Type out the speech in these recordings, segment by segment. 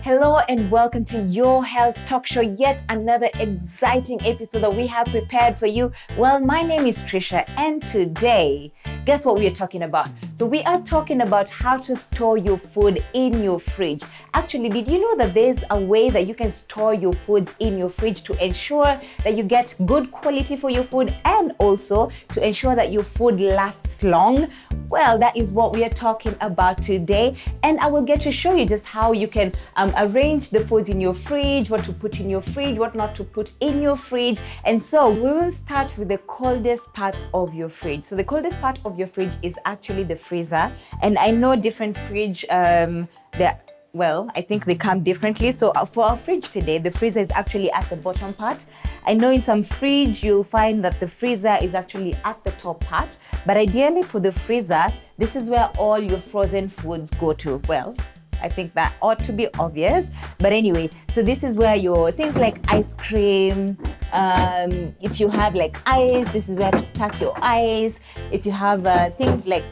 Hello and welcome to Your Health Talk Show, yet another exciting episode that we have prepared for you. Well, my name is Trisha, and today, guess what we are talking about? So we are talking about how to store your food in your fridge. Actually, did you know that there's a way that you can store your foods in your fridge to ensure that you get good quality for your food and also to ensure that your food lasts long? Well, that is what we are talking about today, and I will get to show you just how you can arrange the foods in your fridge, what to put in your fridge, what not to put in your fridge. And so we will start with the coldest part of your fridge. So the coldest part of your fridge is actually the freezer, and I know different fridge I think they come differently. So for our fridge today, the freezer is actually at the bottom part. I know in some fridge, you'll find that the freezer is actually at the top part. But ideally for the freezer, this is where all your frozen foods go to. Well, I think that ought to be obvious. But anyway, so this is where your things like ice cream, if you have like ice, this is where to stack your ice. If you have things like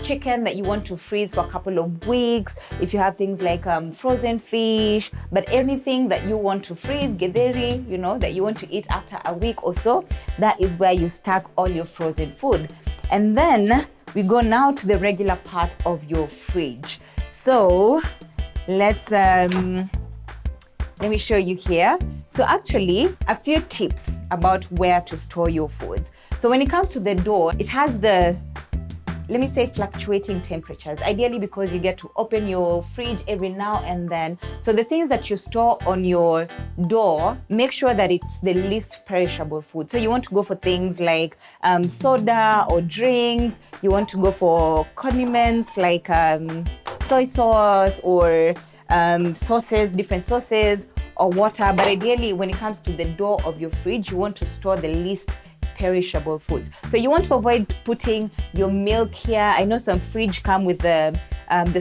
chicken that you want to freeze for a couple of weeks, if you have things like frozen fish, but anything that you want to freeze, githeri, that you want to eat after a week or so, that is where you stack all your frozen food. And then we go now to the regular part of your fridge. So let me show you here. So actually, a few tips about where to store your foods. So when it comes to the door, it has fluctuating temperatures, ideally because you get to open your fridge every now and then. So the things that you store on your door, make sure that it's the least perishable food. So you want to go for things like soda or drinks. You want to go for condiments like soy sauce or sauces, different sauces, or water. But ideally, when it comes to the door of your fridge, you want to store the least perishable foods. So you want to avoid putting your milk here. I know some fridge come with the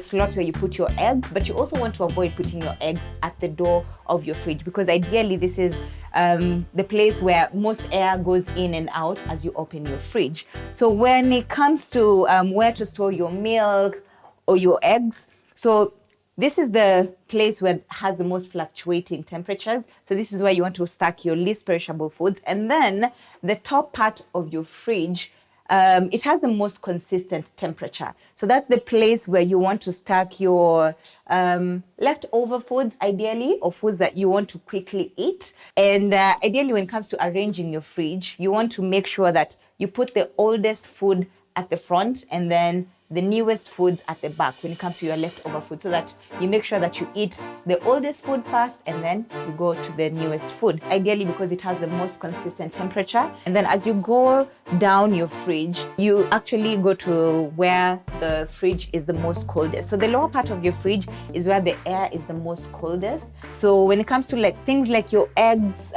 slot where you put your eggs, but you also want to avoid putting your eggs at the door of your fridge, because ideally this is the place where most air goes in and out as you open your fridge. So when it comes to where to store your milk or your eggs, so this is the place where it has the most fluctuating temperatures. So this is where you want to stack your least perishable foods. And then the top part of your fridge, it has the most consistent temperature. So that's the place where you want to stack your leftover foods, ideally, or foods that you want to quickly eat. And ideally, when it comes to arranging your fridge, you want to make sure that you put the oldest food at the front and then the newest foods at the back when it comes to your leftover food, so that you make sure that you eat the oldest food first and then you go to the newest food, ideally because it has the most consistent temperature. And then as you go down your fridge, you actually go to where the fridge is the most coldest. So the lower part of your fridge is where the air is the most coldest. So when it comes to like things like your eggs,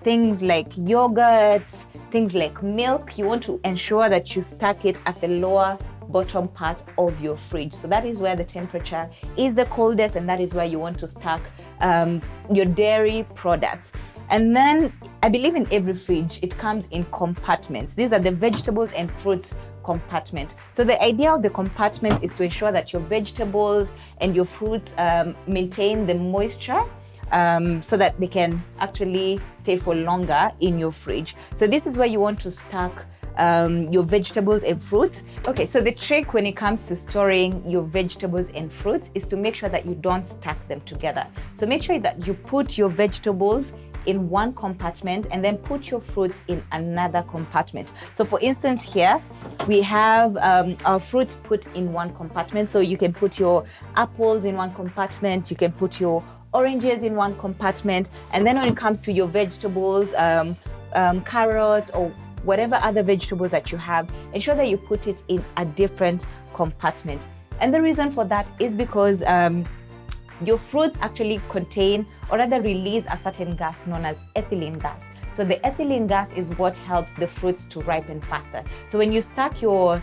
things like yogurt, things like milk, you want to ensure that you stack it at the lower bottom part of your fridge. So that is where the temperature is the coldest, and that is where you want to stack your dairy products. And then I believe in every fridge, it comes in compartments. These are the vegetables and fruits compartment. So the idea of the compartments is to ensure that your vegetables and your fruits maintain the moisture so that they can actually stay for longer in your fridge. So this is where you want to stack your vegetables and fruits. Okay, so the trick when it comes to storing your vegetables and fruits is to make sure that you don't stack them together. So make sure that you put your vegetables in one compartment and then put your fruits in another compartment. So for instance here, we have our fruits put in one compartment. So you can put your apples in one compartment, you can put your oranges in one compartment, and then when it comes to your vegetables, carrots or whatever other vegetables that you have, ensure that you put it in a different compartment. And the reason for that is because your fruits actually contain or rather release a certain gas known as ethylene gas. So the ethylene gas is what helps the fruits to ripen faster. So when you stack your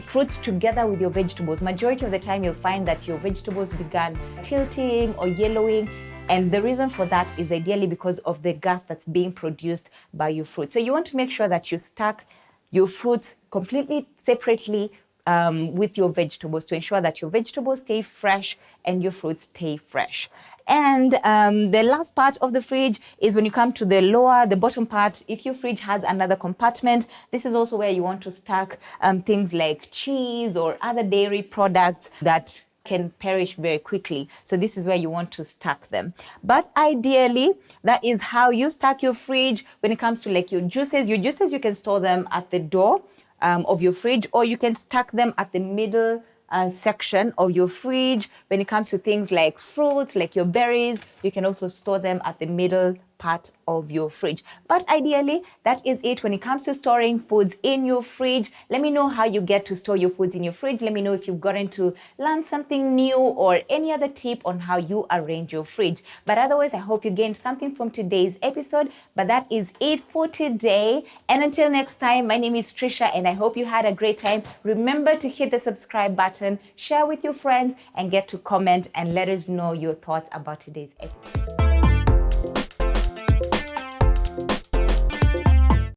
fruits together with your vegetables, majority of the time you'll find that your vegetables began tilting or yellowing. And the reason for that is ideally because of the gas that's being produced by your fruit. So you want to make sure that you stack your fruits completely separately with your vegetables to ensure that your vegetables stay fresh and your fruits stay fresh. And the last part of the fridge is when you come to the bottom part. If your fridge has another compartment, this is also where you want to stack things like cheese or other dairy products that can perish very quickly. So this is where you want to stack them. But ideally, that is how you stack your fridge when it comes to like your juices. Your juices, you can store them at the door of your fridge, or you can stack them at the middle section of your fridge. When it comes to things like fruits, like your berries, you can also store them at the middle part of your fridge. But ideally, that is it when it comes to storing foods in your fridge. Let me know how you get to store your foods in your fridge. Let me know if you've gotten to learn something new or any other tip on how you arrange your fridge. But otherwise, I hope you gained something from today's episode. But that is it for today. And until next time, my name is Trisha, and I hope you had a great time. Remember to hit the subscribe button, share with your friends, and get to comment and let us know your thoughts about today's episode.